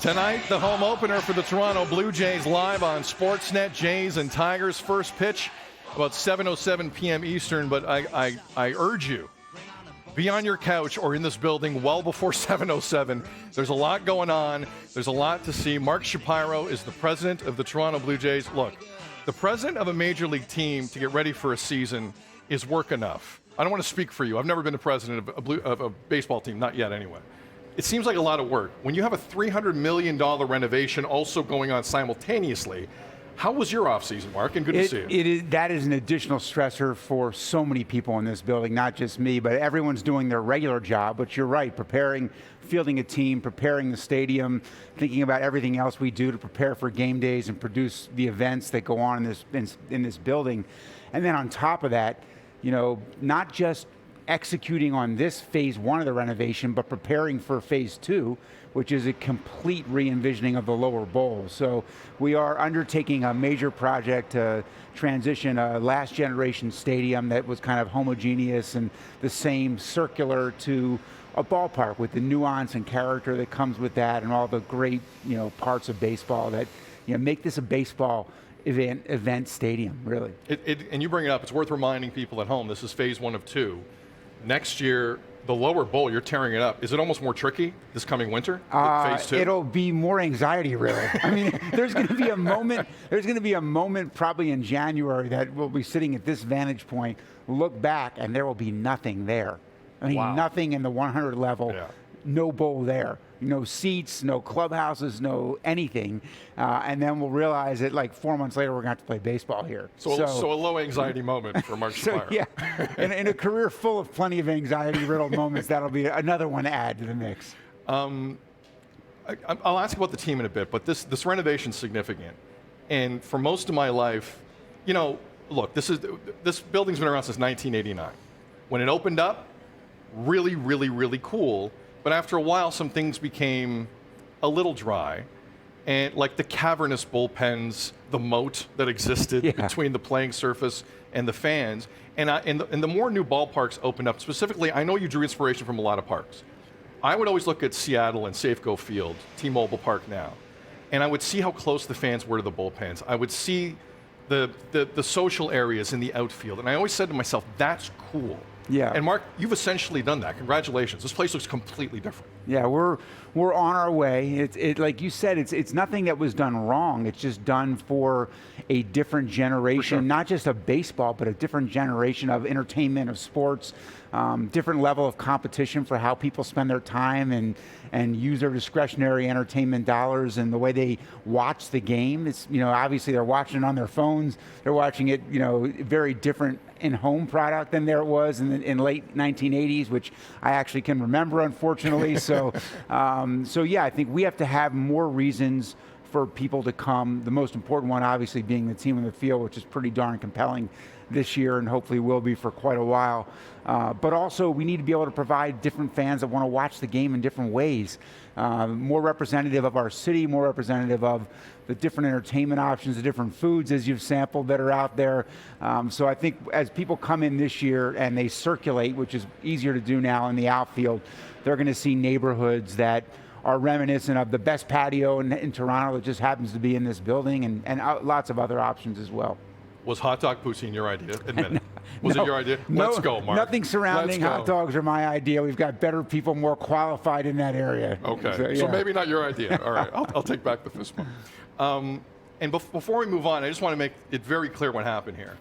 Tonight, the home opener for the Toronto Blue Jays live on Sportsnet. Jays and Tigers first pitch about 7:07 p.m. Eastern, but I urge you, be on your couch or in this building well before 7:07. There's a lot going on. There's a lot to see. Mark Shapiro is the president of the Toronto Blue Jays. Look, the president of a major league team to get ready for a season is work enough. I don't want to speak for you. I've never been the president of a baseball team, not yet anyway. It seems like a lot of work. When you have a $300 million renovation also going on simultaneously, how was your offseason, Mark? And good to see you. That is an additional stressor for so many people in this building, not just me, but everyone's doing their regular job. But you're right, fielding a team, preparing the stadium, thinking about everything else we do to prepare for game days and produce the events that go on in this building. And then on top of that, not just executing on this phase one of the renovation, but preparing for phase two, which is a complete re-envisioning of the lower bowl. So we are undertaking a major project to transition a last generation stadium that was kind of homogeneous and the same circular to a ballpark with the nuance and character that comes with that and all the great, parts of baseball that, make this a baseball event stadium, really. And you bring it up, it's worth reminding people at home, this is phase one of two. Next year, the lower bowl, you're tearing it up. Is it almost more tricky this coming winter? Phase two? It'll be more anxiety, really. I mean, there's going to be a moment. There's going to be a moment, probably in January, that we'll be sitting at this vantage point, look back, and there will be nothing there. I mean, wow. Nothing in the 100 level. Yeah. No bowl there. No seats, no clubhouses, no anything. And then we'll realize that like 4 months later, we're going to have to play baseball here. So a low anxiety moment for Mark Shapiro. Yeah, in a career full of plenty of anxiety-riddled moments, that'll be another one to add to the mix. I'll ask about the team in a bit, but this renovation's significant. And for most of my life, look, this building's been around since 1989. When it opened up, really, really, really cool. But after a while, some things became a little dry. And like the cavernous bullpens, the moat that existed between the playing surface and the fans. And the more new ballparks opened up, specifically, I know you drew inspiration from a lot of parks. I would always look at Seattle and Safeco Field, T-Mobile Park now, and I would see how close the fans were to the bullpens. I would see the social areas in the outfield. And I always said to myself, that's cool. Yeah. And Mark, you've essentially done that. Congratulations. This place looks completely different. Yeah, we're on our way. It like you said, it's nothing that was done wrong. It's just done for a different generation, not just of baseball, but a different generation of entertainment, of sports, different level of competition for how people spend their time and use their discretionary entertainment dollars and the way they watch the game. It's, obviously they're watching it on their phones. They're watching it, very different in-home product than there was in late 1980s, which I actually can remember, unfortunately. So yeah, I think we have to have more reasons for people to come. The most important one, obviously, being the team in the field, which is pretty darn compelling this year and hopefully will be for quite a while. But also, we need to be able to provide different fans that want to watch the game in different ways. More representative of our city, more representative of the different entertainment options, the different foods, as you've sampled, that are out there. So I think as people come in this year and they circulate, which is easier to do now in the outfield, they're going to see neighborhoods that are reminiscent of the best patio in Toronto that just happens to be in this building, and lots of other options as well. Was hot dog poutine your idea? Admit it. Was it your idea? Let's go, Mark. Nothing surrounding hot dogs are my idea. We've got better people, more qualified in that area. Okay, so maybe not your idea. All right, I'll take back the fist bump. And before we move on, I just want to make it very clear what happened here.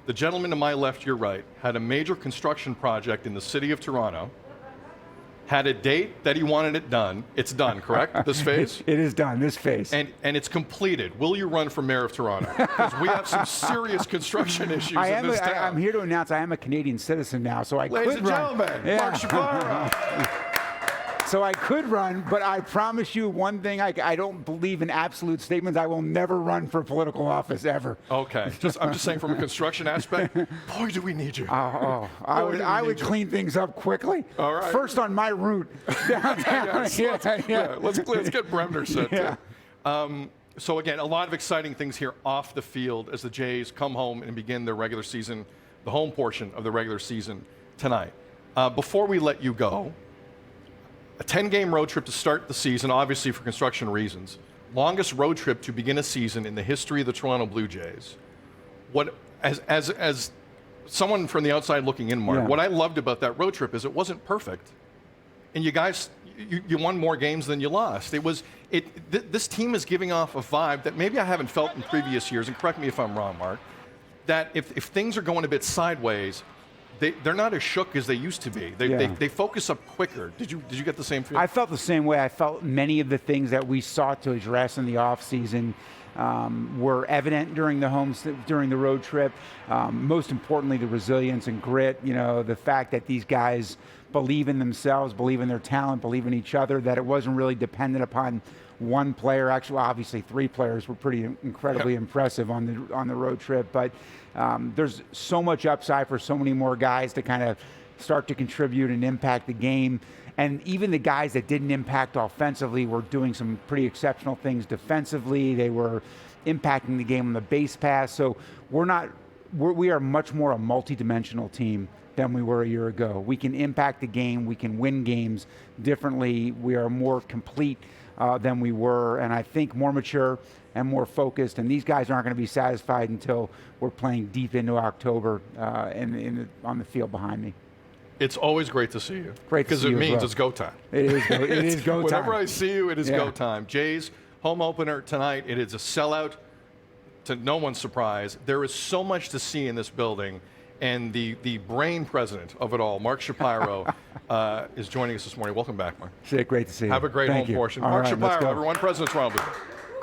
The gentleman to my left, your right, had a major construction project in the city of Toronto, had a date that he wanted it done. It's done, correct, this phase? It is done, this phase. And it's completed. Will you run for mayor of Toronto? Because we have some serious construction issues in this town. I'm here to announce I am a Canadian citizen now, so I could run. Ladies and gentlemen, Mark Shapiro. So I could run, but I promise you one thing, I don't believe in absolute statements. I will never run for political office, ever. Okay. I'm just saying from a construction aspect, boy, do we need you. I would clean things up quickly. All right. First on my route downtown. Let's get Bremner set yeah. too. So again, a lot of exciting things here off the field as the Jays come home and begin their regular season the home portion of the regular season tonight. Before we let you go, a 10-game road trip to start the season, obviously for construction reasons. Longest road trip to begin a season in the history of the Toronto Blue Jays. What, as someone from the outside looking in, Mark, what I loved about that road trip is it wasn't perfect, and you guys, you won more games than you lost. This team is giving off a vibe that maybe I haven't felt in previous years, and correct me if I'm wrong, Mark, that if things are going a bit sideways, they're not as shook as they used to be. They focus up quicker. Did you get the same feeling? I felt the same way. I felt many of the things that we sought to address in the offseason were evident during the road trip. Most importantly, the resilience and grit. You know, the fact that these guys believe in themselves, believe in their talent, believe in each other. That it wasn't really dependent upon one player. Actually, obviously, 3 players were pretty incredibly impressive on the road trip. But there's so much upside for so many more guys to kind of start to contribute and impact the game. And even the guys that didn't impact offensively were doing some pretty exceptional things defensively. They were impacting the game on the base pass. So we are much more a multi-dimensional team than we were a year ago. We can impact the game. We can win games differently. We are more complete than we were, and I think more mature and more focused. And these guys aren't going to be satisfied until we're playing deep into October on the field behind me. It's always great to see you. Great to see you. Because it means well. it's go time. It is go time. Whenever I see you, it is go time. Jays, home opener tonight. It is a sellout, to no one's surprise. There is so much to see in this building. And the brain president of it all, Mark Shapiro, is joining us this morning. Welcome back, Mark. Sid, great to see you. Have a great home portion. Mark Shapiro, everyone, president of Toronto Blue Jays.